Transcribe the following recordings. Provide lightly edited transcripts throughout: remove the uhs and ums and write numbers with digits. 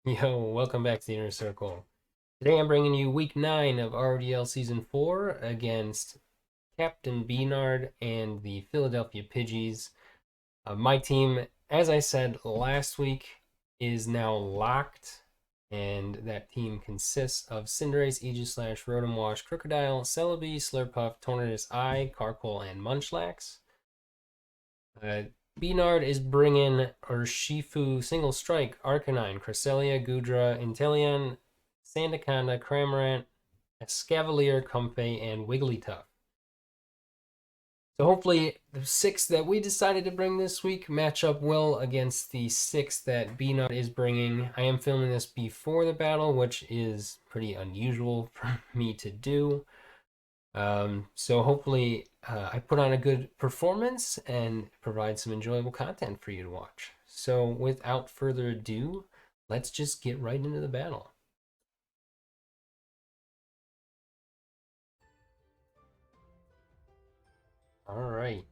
Yo, welcome back to the Inner Circle. Today I'm bringing you week 9 of RoDL Season 4 against Captain Bnard and the Philadelphia Pidgeys. My team, as I said last week, is now locked, and that team consists of Cinderace, Aegislash, Rotom Wash, Crocodile, Celebi, Slurpuff, Tornadus Eye, Carkol, and Munchlax. Bnard is bringing Urshifu, Single Strike, Arcanine, Cresselia, Goodra, Inteleon, Sandaconda, Cramorant, Escavalier, Comfey, and Wigglytuff. So hopefully the 6 that we decided to bring this week match up well against the 6 that Bnard is bringing. I am filming this before the battle, which is pretty unusual for me to do. So hopefully I put on a good performance and provide some enjoyable content for you to watch. So without further ado, let's just get right into the battle. All right.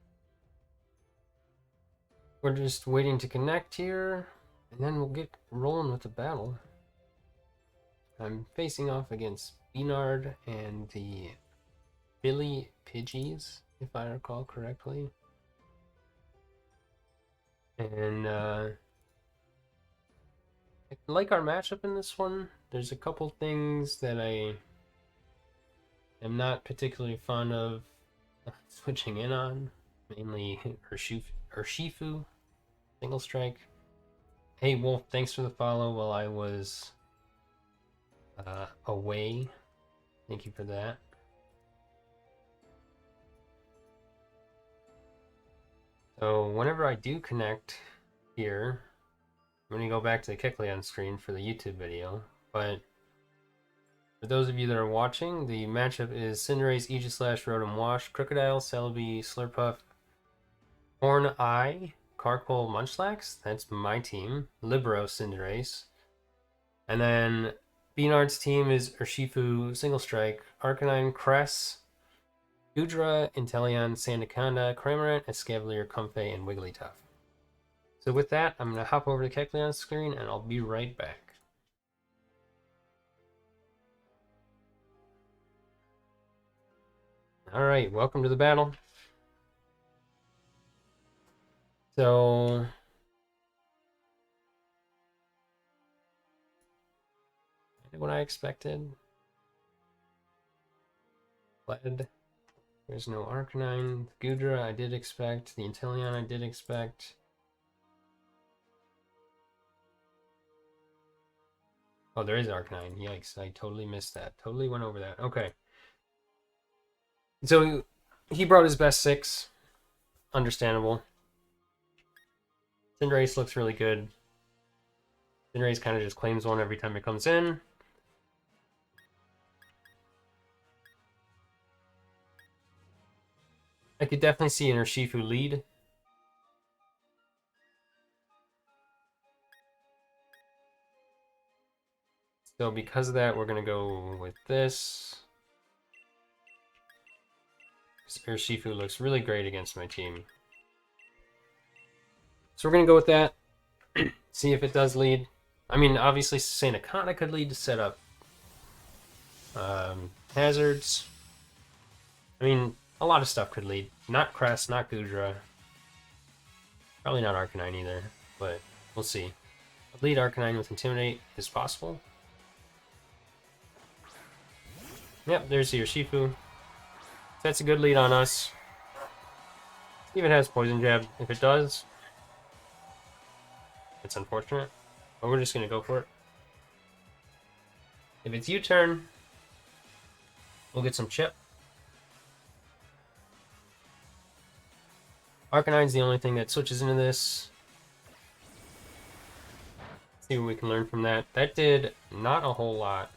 We're just waiting to connect here, and then we'll get rolling with the battle. I'm facing off against Bnard and the Philly Pidgeys, if I recall correctly. And I like our matchup in this one. There's a couple things that I am not particularly fond of switching in on, mainly Urshifu, Single Strike. Hey Wolf, thanks for the follow while I was away. Thank you for that. So whenever I do connect here, I'm going to go back to the Kecleon screen for the YouTube video, but for those of you that are watching, the matchup is Cinderace, Aegislash, Rotom Wash, Crocodile, Celebi, Slurpuff, Horn Eye, Carkol, Munchlax. That's my team. Libero, Cinderace. And then Bnard's team is Urshifu, Single Strike, Arcanine, Cress, Goodra, Inteleon, Sandaconda, Cramorant, Escavalier, Comfey, and Wigglytuff. So with that, I'm going to hop over to Kecleon's screen, and I'll be right back. Alright, welcome to the battle. So what I expected. Lead. There's no Arcanine. Goodra I did expect. The Inteleon I did expect. Oh, there is Arcanine. Yikes, I totally missed that. Totally went over that. Okay. So he brought his best 6. Understandable. Cinderace looks really good. Cinderace kind of just claims one every time it comes in. I could definitely see an Urshifu lead. So because of that, we're going to go with this. Urshifu looks really great against my team. So we're going to go with that. See if it does lead. I mean, obviously Sandaconda could lead to set up hazards. I mean, a lot of stuff could lead. Not Crest, not Goodra. Probably not Arcanine either, but we'll see. Lead Arcanine with Intimidate is possible. Yep, there's the Urshifu. That's a good lead on us. See if it has Poison Jab. If it does, it's unfortunate, but we're just going to go for it. If it's U-turn, we'll get some chip. Arcanine's the only thing that switches into this. See what we can learn from that. That did not a whole lot.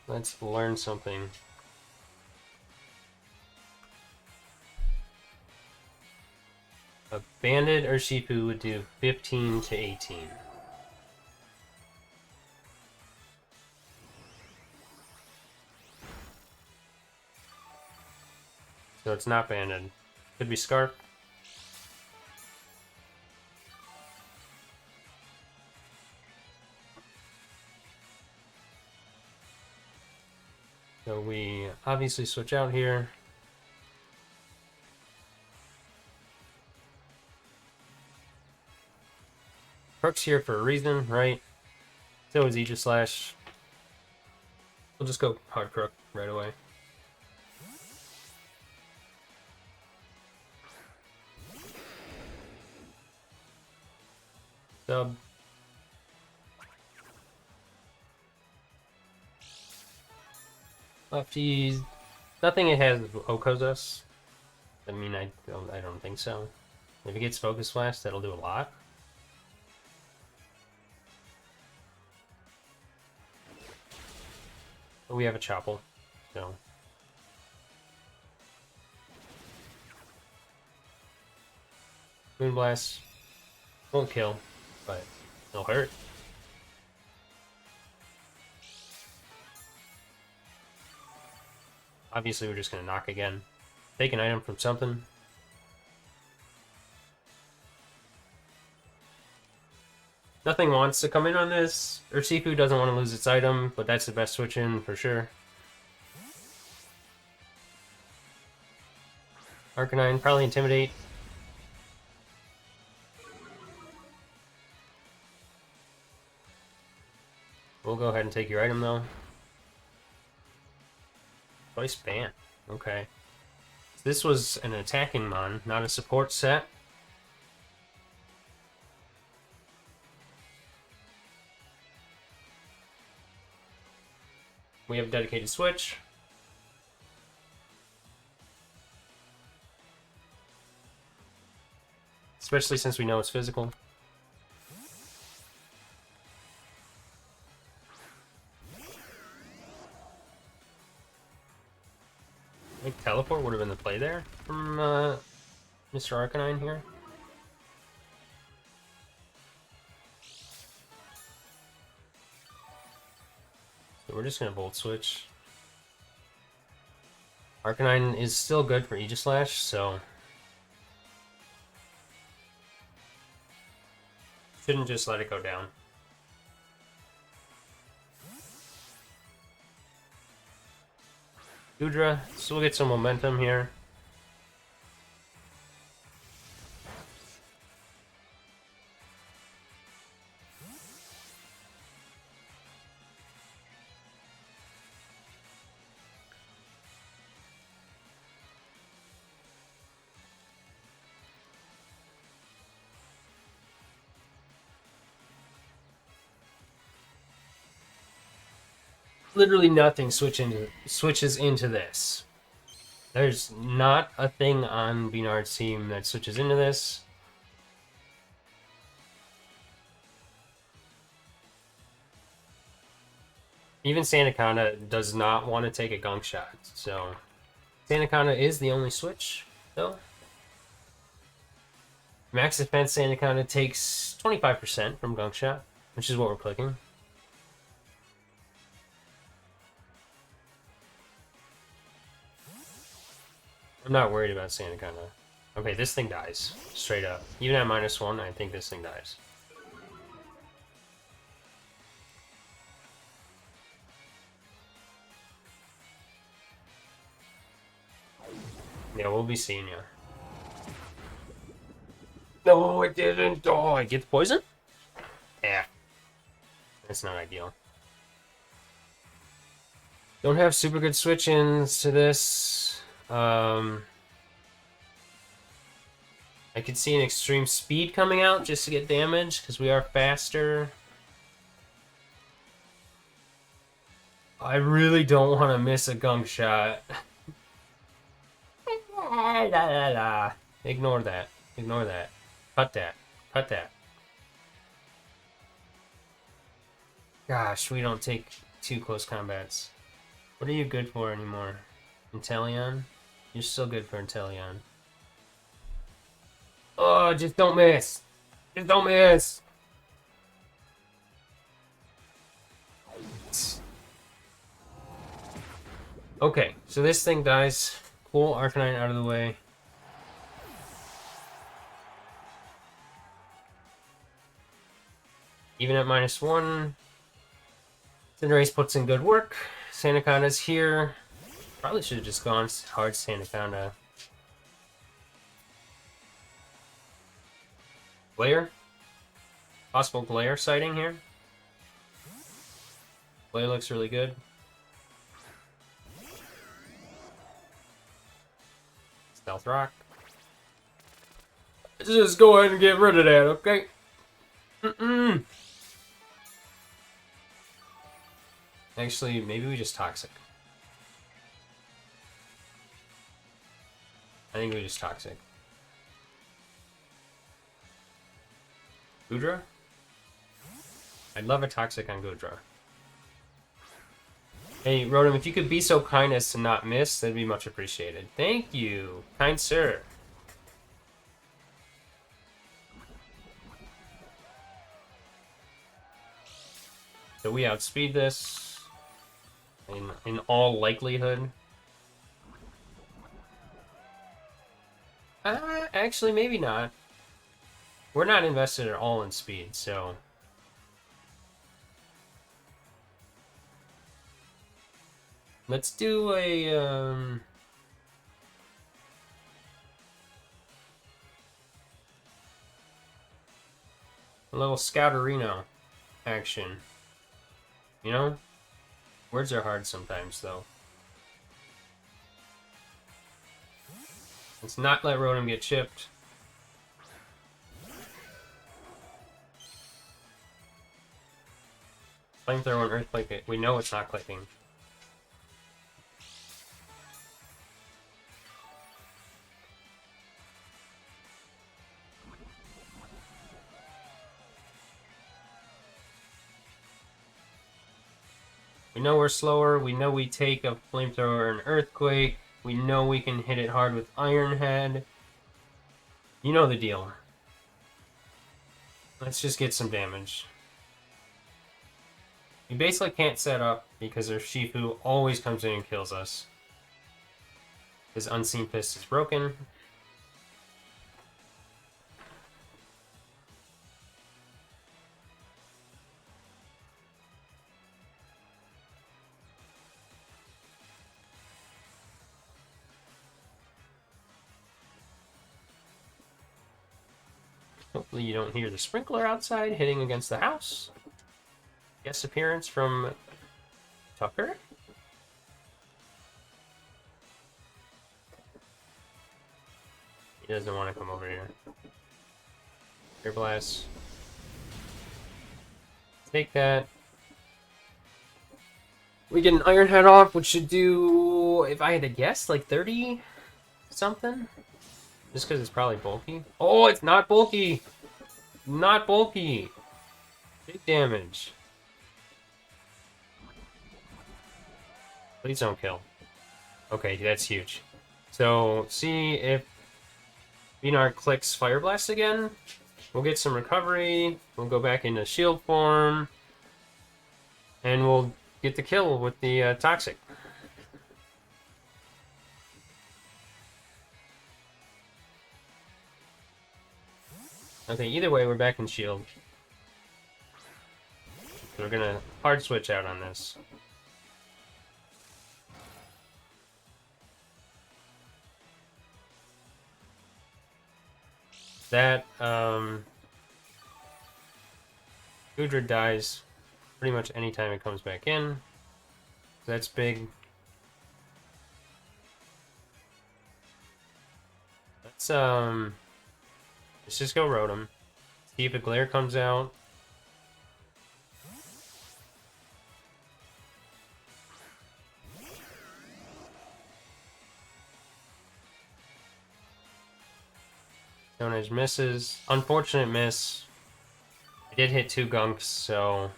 Let's learn something. A banded Urshifu would do 15 to 18. So it's not banded. Could be Scarf. So we obviously switch out here. Crook's here for a reason, right? So is Aegislash. We'll just go hard Crook right away. Sub. Lefties. Nothing it has Okos us. I mean, I don't think so. If it gets Focus Flash, that'll do a lot. But we have a Chopple, so. Moonblast won't kill, but it'll hurt. Obviously, we're just going to knock again. Take an item from something. Nothing wants to come in on this. Urshifu doesn't want to lose its item, but that's the best switch in for sure. Arcanine, probably Intimidate. We'll go ahead and take your item though. Twice ban. Okay. This was an attacking mon, not a support set. We have dedicated switch. Especially since we know it's physical. I think Teleport would have been the play there from Mr. Arcanine here. So we're just going to Volt Switch. Arcanine is still good for Aegislash, so shouldn't just let it go down. Goodra, so we'll get some momentum here. Literally nothing switches into this. There's not a thing on Bnard's team that switches into this. Even Sandaconda does not want to take a gunk shot, so Sandaconda is the only switch, though. Max defense Sandaconda takes 25% from gunk shot, which is what we're clicking. I'm not worried about Sandaconda. Okay, this thing dies. Straight up. Even at -1, I think this thing dies. Yeah, we'll be seeing ya. No, it didn't. Oh, I get the poison? Yeah. That's not ideal. Don't have super good switch-ins to this. I could see an extreme speed coming out just to get damage because we are faster. I really don't want to miss a gunk shot. Ignore that. Ignore that. Cut that. Cut that. Gosh, we don't take too close combats. What are you good for anymore? Inteleon? You're still good for Inteleon. Oh, just don't miss. Just don't miss. Okay, so this thing dies. Cool, Arcanine out of the way. Even at -1. Cinderace puts in good work. Sandaconda's here. Probably should have just gone hard Sandaconda. Glare? Possible Glare sighting here. Glare looks really good. Stealth Rock. Let's just go ahead and get rid of that, okay? Actually, maybe we just Toxic. I think we just Toxic. Goodra? I'd love a Toxic on Goodra. Hey, Rotom, if you could be so kind as to not miss, that'd be much appreciated. Thank you, kind sir. So we outspeed this in all likelihood. Actually, maybe not. We're not invested at all in speed, so... Let's do a little Scouterino action. You know? Words are hard sometimes, though. Let's not let Rotom get chipped. Flamethrower and Earthquake, we know it's not clicking. We know we're slower, we know we take a Flamethrower and Earthquake, we know we can hit it hard with Iron Head. You know the deal. Let's just get some damage. We basically can't set up because our Shifu always comes in and kills us. His Unseen Fist is broken. Hopefully you don't hear the sprinkler outside hitting against the house. Guest appearance from Tucker. He doesn't want to come over here. Air Blast. Take that. We get an Iron Head off, which should do, if I had to guess, like 30 something? Just because it's probably bulky. Oh, it's not bulky! Not bulky! Big damage. Please don't kill. Okay, that's huge. So, see if Bnard clicks Fire Blast again. We'll get some recovery. We'll go back into shield form. And we'll get the kill with the Toxic. Okay, either way, we're back in shield. So we're gonna hard switch out on this. That, Goodra dies pretty much anytime it comes back in. That's big. Let's just go Rotom. See if a Glare comes out. Stonehenge misses. Unfortunate miss. I did hit 2 gunks, so a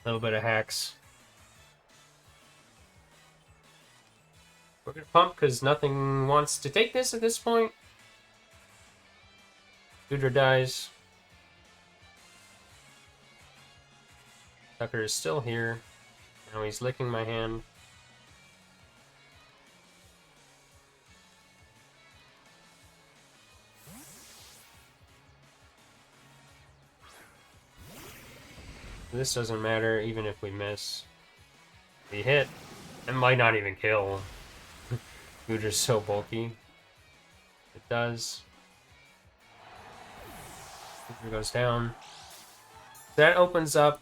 little bit of hacks. We're gonna pump because nothing wants to take this at this point. Goodra dies. Tucker is still here. Now he's licking my hand. This doesn't matter, even if we miss. We hit. It might not even kill. Gudra's so bulky. It does. Gudra goes down. That opens up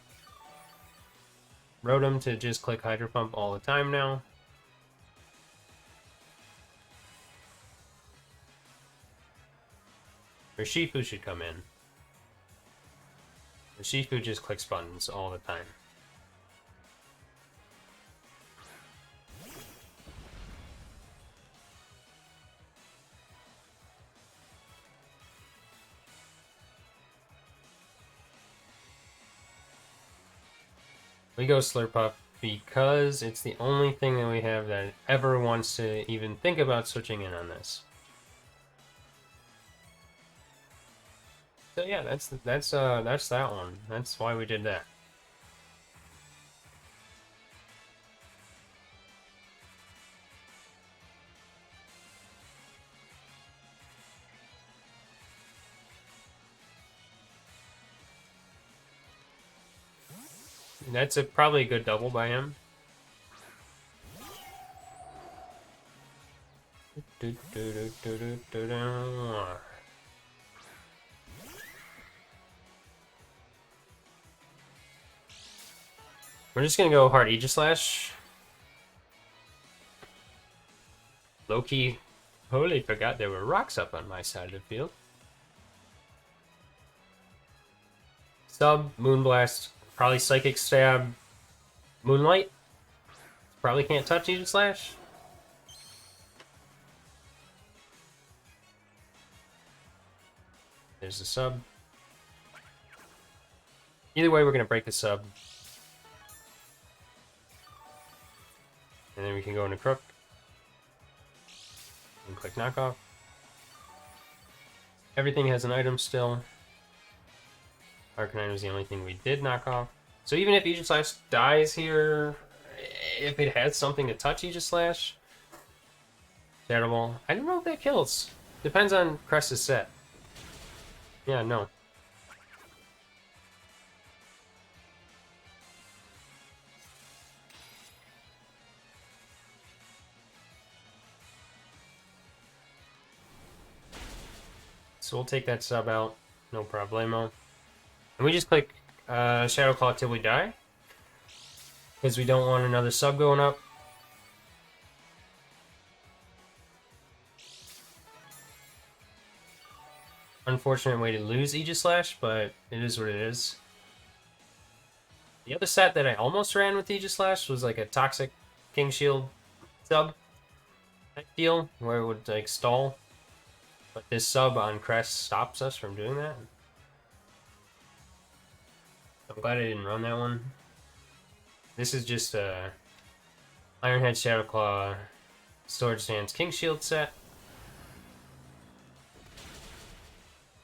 Rotom to just click Hydro Pump all the time now. Urshifu should come in. Urshifu just clicks buttons all the time. We go Slurpuff because it's the only thing that we have that ever wants to even think about switching in on this. So yeah, that's that one. That's why we did that. That's probably a good double by him. We're just gonna go hard Aegislash. Loki totally forgot there were rocks up on my side of the field. Sub, Moonblast, probably Psychic Stab, Moonlight. Probably can't touch Aegislash. There's the sub. Either way, we're gonna break the sub. And then we can go into Crook. And click Knockoff. Everything has an item still. Arcanine was the only thing we did knock off. So even if Aegislash dies here, if it has something to touch Aegislash, Shadow Ball. I don't know if that kills. Depends on Crest's set. Yeah, no. So we'll take that sub out, no problemo. And we just click Shadow Claw till we die. Because we don't want another sub going up. Unfortunate way to lose Aegislash, but it is what it is. The other set that I almost ran with Aegislash was like a Toxic King Shield sub type deal, where it would like stall. But this sub on Crest stops us from doing that. I'm glad I didn't run that one. This is just a Ironhead, Shadowclaw, Storage Dance, King Shield set.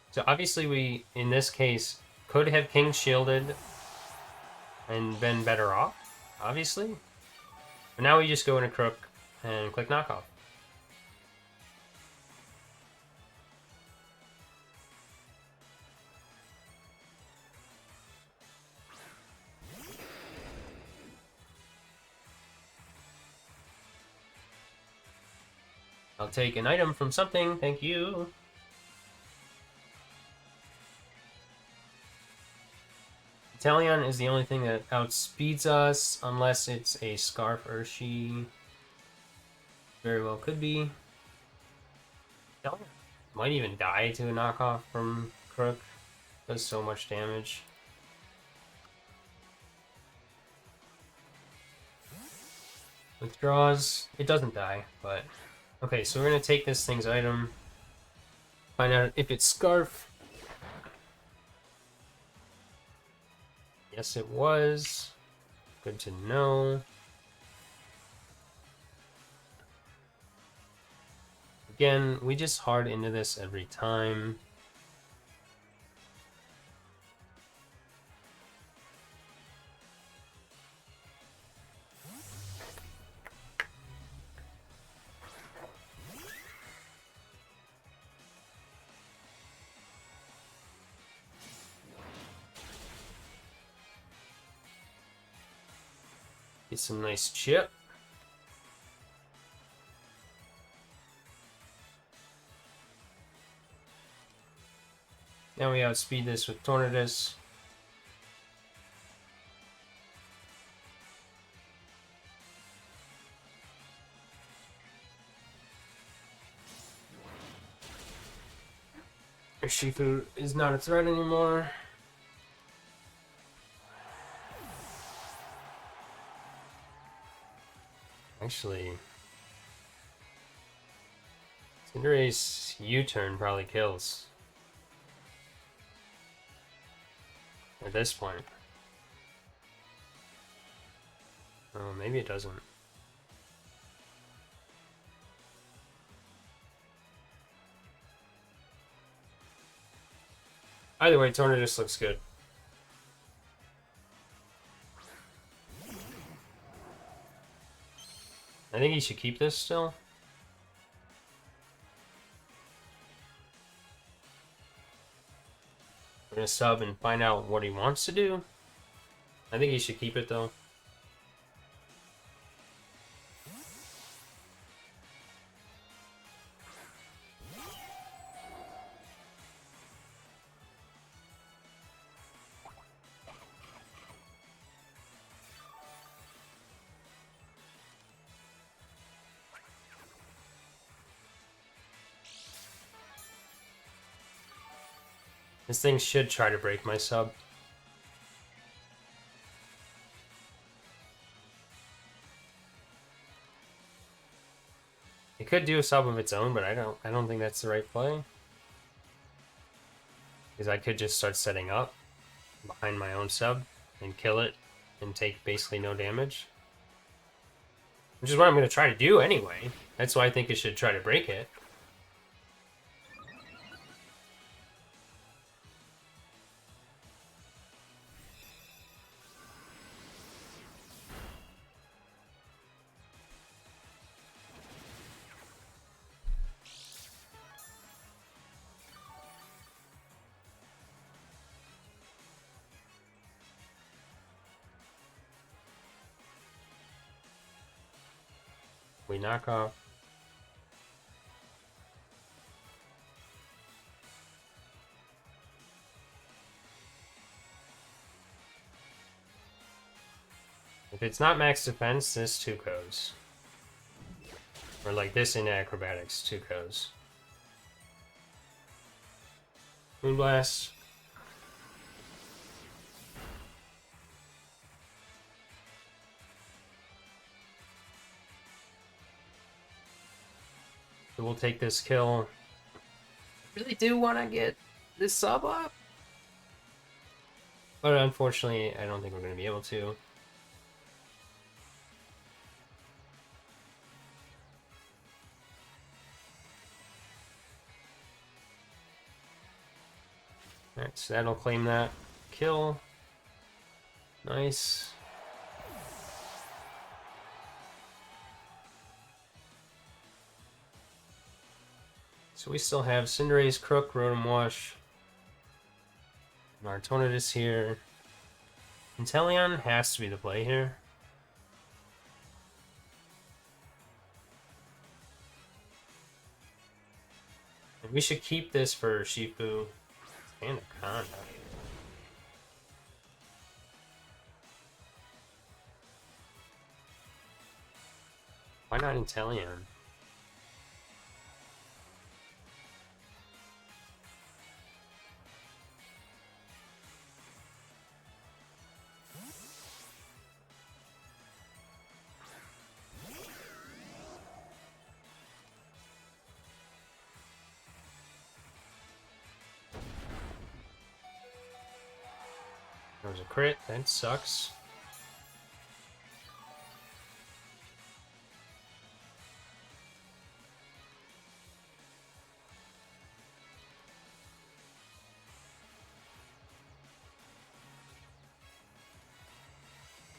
So obviously we, in this case, could have King Shielded and been better off, obviously. But now we just go into Crook and click Knockoff. I'll take an item from something, thank you. Italian is the only thing that outspeeds us, unless it's a Scarf Urshi. Very well could be. Italian might even die to a knockoff from Crook. Does so much damage. Withdraws. It doesn't die, but... Okay, so we're going to take this thing's item. Find out if it's Scarf. Yes, it was. Good to know. Again, we just hard into this every time. Get some nice chip. Now we outspeed this with Tornadus. Shifu is not a threat anymore. Actually, Cinderace U-turn probably kills. At this point. Oh, maybe it doesn't. Either way, Tornadus looks good. I think he should keep this still. We're gonna sub and find out what he wants to do. I think he should keep it though. This thing should try to break my sub. It could do a sub of its own, but I don't think that's the right play. Because I could just start setting up behind my own sub and kill it and take basically no damage. Which is what I'm going to try to do anyway. That's why I think it should try to break it. We knock off. If it's not max defense, this 2 goes. Or like this in acrobatics, 2 goes. Moonblast. So we'll take this kill. I really do want to get this sub up. But unfortunately, I don't think we're going to be able to. Alright, so that'll claim that kill. Nice. So we still have Cinderace, Crook, Rotom Wash, and our Tornadus here. Inteleon has to be the play here. And we should keep this for Shifu and Anaconda. Why not Inteleon? There was a crit, that sucks.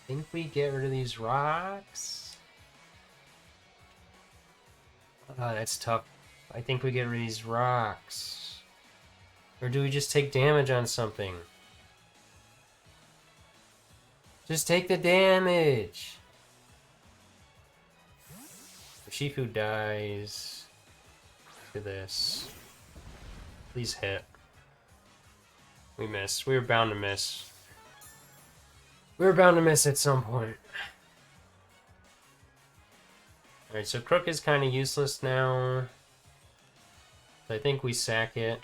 I think we get rid of these rocks. Oh, that's tough. I think we get rid of these rocks. Or do we just take damage on something? Just take the damage. Shifu dies to this. Please hit. We missed. We were bound to miss. We were bound to miss at some point. Alright, so Crook is kind of useless now. So I think we sack it.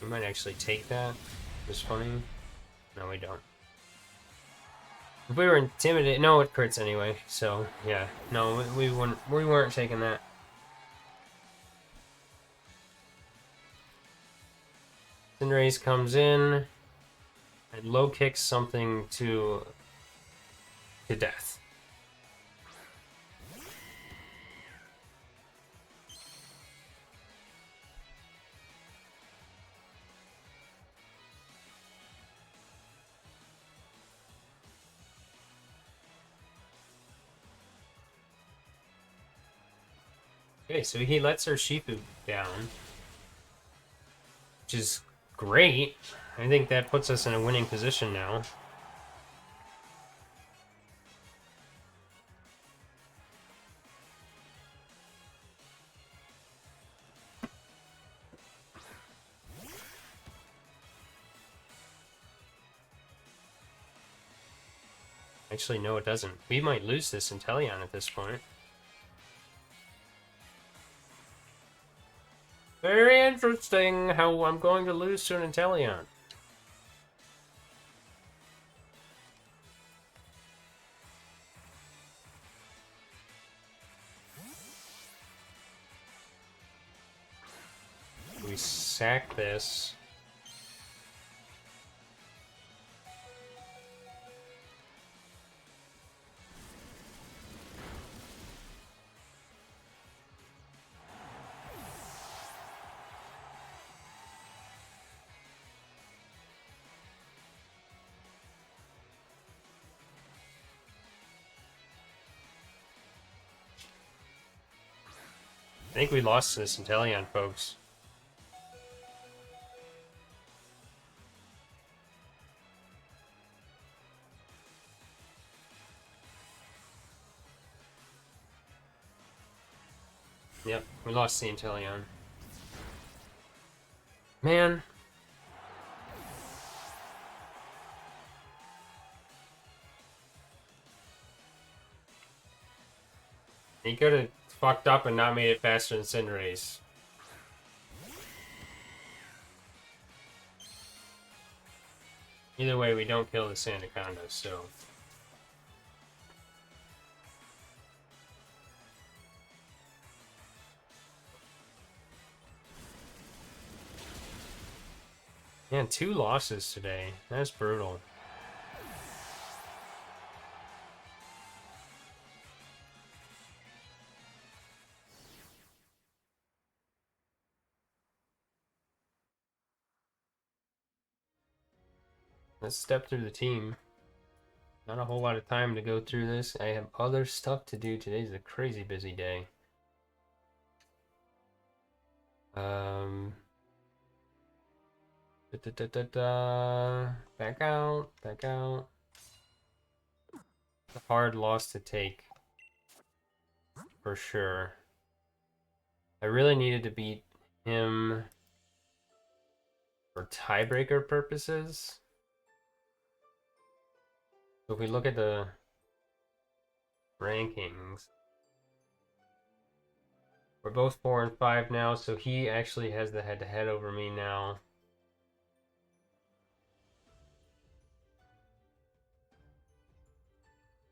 We might actually take that. It's funny. No, we don't. If we were intimidated, no, it crits anyway. So yeah, no, we wouldn't. We weren't taking that. Cinderace comes in and low kicks something to death. Okay, so he lets our Shifu down, which is great. I think that puts us in a winning position now. Actually, no, it doesn't. We might lose this Inteleon at this point. Very interesting how I'm going to lose to an Inteleon. We sack this. I think we lost to this Inteleon, folks. Yep, we lost the Inteleon. Man. He could have fucked up and not made it faster than Cinderace. Either way, we don't kill the Sandaconda, so... Man, 2 losses today. That's brutal. Let's step through the team. Not a whole lot of time to go through this. I have other stuff to do. Today's a crazy busy day. Back out, back out. It's a hard loss to take. For sure. I really needed to beat him for tiebreaker purposes. So if we look at the rankings, we're both 4 and 5 now, so he actually has the head-to-head over me now.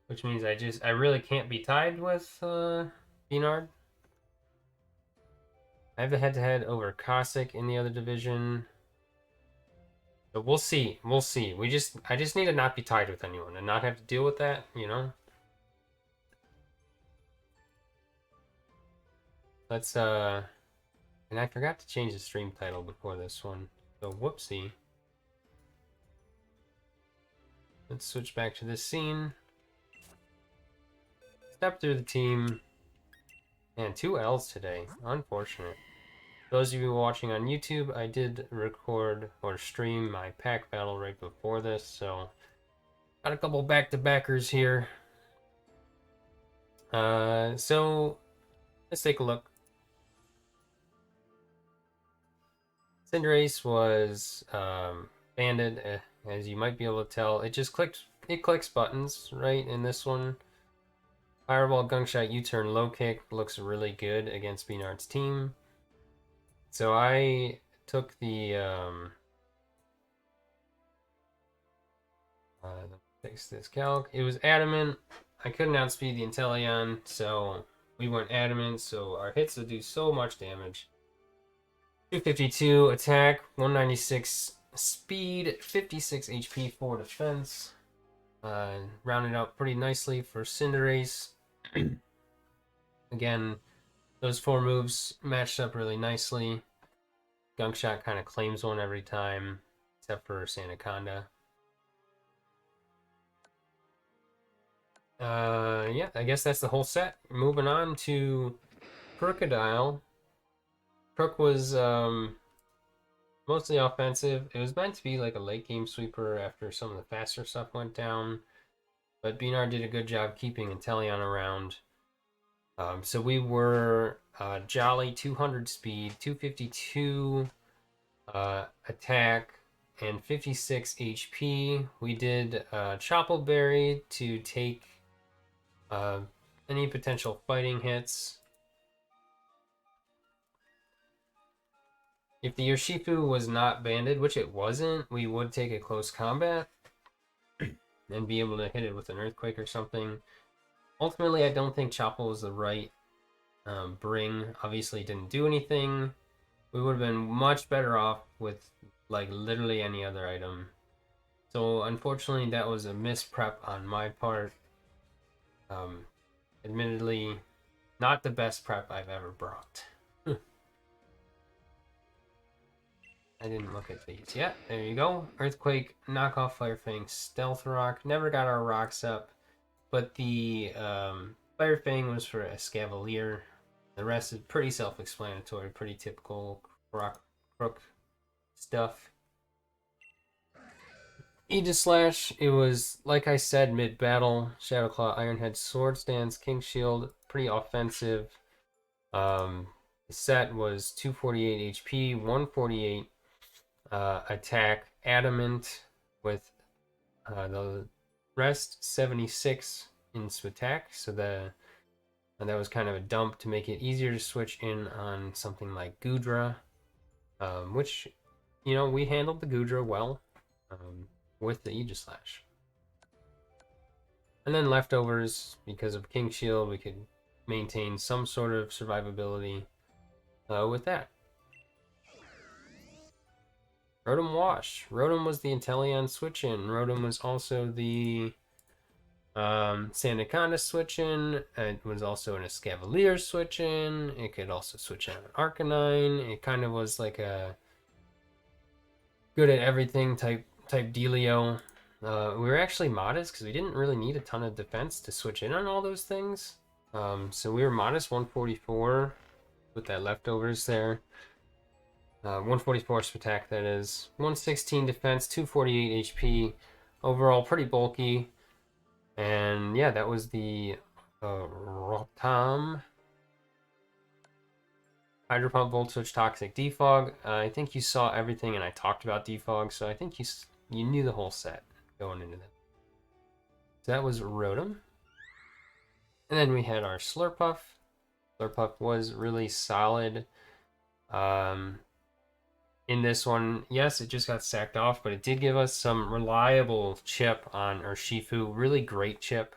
Which means I really can't be tied with Bnard. I have the head-to-head over Cossack in the other division. So we'll see. We'll see. I just need to not be tied with anyone and not have to deal with that, you know? Let's and I forgot to change the stream title before this one. So whoopsie. Let's switch back to this scene. Step through the team. And 2 L's today. Unfortunate. Those of you watching on YouTube, I did record or stream my pack battle right before this, so got a couple back-to-backers here. So let's take a look. Cinderace was banded, as you might be able to tell. It clicks buttons, right, in this one. Fireball, Gunk-Shot, U-Turn, Low Kick looks really good against Bnard's team. So I took the fix this calc. It was Adamant. I couldn't outspeed the Inteleon, so we went Adamant, so our hits would do so much damage. 252 attack, 196 speed, 56 HP, 4 defense. Rounded out pretty nicely for Cinderace. Again, those 4 moves matched up really nicely. Gunk Shot kind of claims one every time, except for Sandaconda. Yeah, I guess that's the whole set. Moving on to Crocodile. Crook was mostly offensive. It was meant to be like a late game sweeper after some of the faster stuff went down, but Bnard did a good job keeping Inteleon around. So we were Jolly 200 speed, 252 attack, and 56 HP. We did Choppleberry to take any potential fighting hits. If the Urshifu was not banded, which it wasn't, we would take a close combat and be able to hit it with an Earthquake or something. Ultimately, I don't think Chopple was the right bring. Obviously, it didn't do anything. We would have been much better off with like literally any other item. So unfortunately, that was a misprep on my part. Admittedly, not the best prep I've ever brought. I didn't look at these yet. There you go. Earthquake, knockoff Fire Fang, Stealth Rock. Never got our rocks up, but the Fire Fang was for Escavalier. The rest is pretty self-explanatory, pretty typical Crook stuff. Aegislash, it was, like I said, mid-battle. Shadowclaw, Ironhead, Sword Stance, King Shield, pretty offensive. The set was 248 HP, 148 attack, Adamant, with the rest 76 in attack, so that was kind of a dump to make it easier to switch in on something like Goodra, which, you know, we handled the Goodra well with the Aegislash. And then leftovers, because of King Shield, we could maintain some sort of survivability with that. Rotom Wash. Rotom was the Inteleon switch-in. Rotom was also the Sandaconda switch-in. It was also an Escavalier switch-in. It could also switch in an Arcanine. It kind of was like a good at everything type dealio. We were actually modest because we didn't really need a ton of defense to switch in on all those things. So we were modest 144 with that leftovers there. 144 attack, that is. 116 defense, 248 HP. Overall, pretty bulky. And yeah, that was the Rotom. Hydro Pump, Volt Switch, Toxic, Defog. I think you saw everything, and I talked about Defog, so I think you knew the whole set going into that. So that was Rotom. And then we had our Slurpuff. Slurpuff was really solid. In this one, yes, it just got sacked off, but it did give us some reliable chip on Urshifu. Really great chip.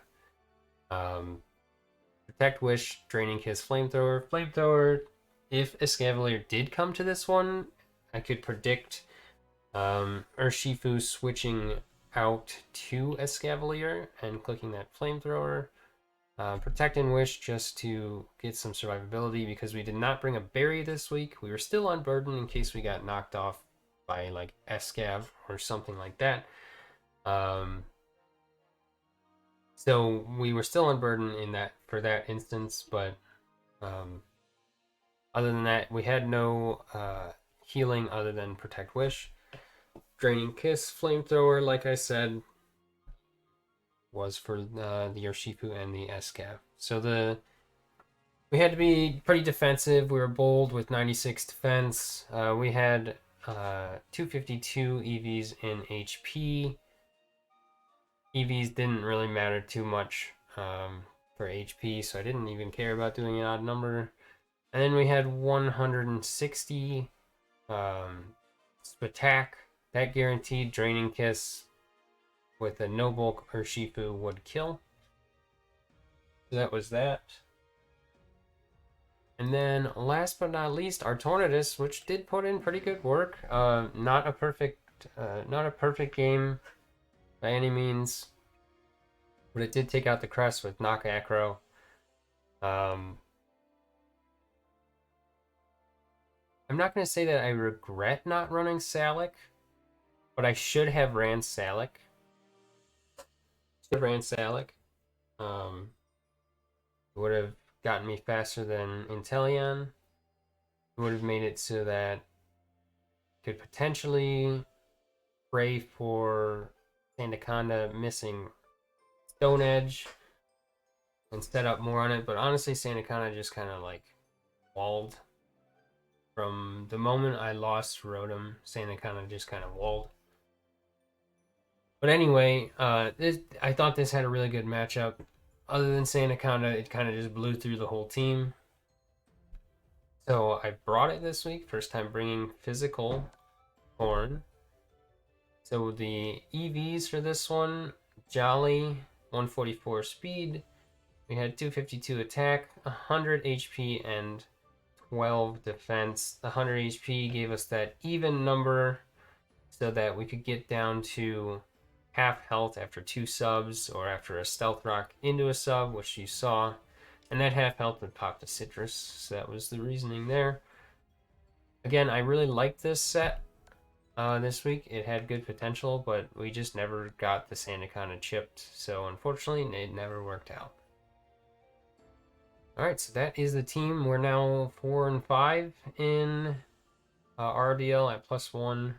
Protect Wish, Draining Kiss, Flamethrower. Flamethrower, if Escavalier did come to this one, I could predict Urshifu switching out to Escavalier and clicking that Flamethrower. Protect and Wish just to get some survivability because we did not bring a berry this week. We were still on burden in case we got knocked off by like Escav or something like that. So we were still unburdened in that for that instance, but other than that, we had no healing other than Protect Wish. Draining Kiss, Flamethrower, like I said, was for the Urshifu and the Escav. So we had to be pretty defensive. We were bold with 96 defense. We had 252 EVs in HP. EVs didn't really matter too much for HP, so I didn't even care about doing an odd number. And then we had 160 attack. That guaranteed Draining Kiss with a no bulk Urshifu would kill. So that was that. And then last but not least, our Tornadus, which did put in pretty good work. Not a perfect game by any means, but it did take out the crest with Knock Acro. I'm not going to say that I regret not running Salic, but I should have ran Salic. It would have gotten me faster than Inteleon. It would have made it so that I could potentially pray for Sandaconda missing Stone Edge and set up more on it, but honestly, Sandaconda just kind of like walled. From the moment I lost Rotom, Sandaconda just kind of walled. But anyway, I thought this had a really good matchup. Other than Sandaconda, it kind of just blew through the whole team. So I brought it this week. First time bringing physical corn. So the EVs for this one, Jolly, 144 speed. We had 252 attack, 100 HP, and 12 defense. The 100 HP gave us that even number so that we could get down to half health after 2 subs or after a Stealth Rock into a sub, which you saw. And that half health would pop the Citrus, so that was the reasoning there. Again, I really liked this set this week. It had good potential, but we just never got the Sandaconda chipped, so unfortunately it never worked out. Alright, so that is the team. We're now 4-5 in RoDL at +1.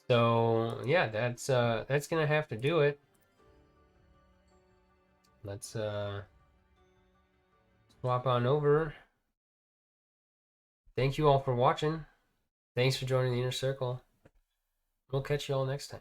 So yeah, that's gonna have to do it. Let's swap on over. Thank you all for watching. Thanks for joining the Inner Circle. We'll catch you all next time.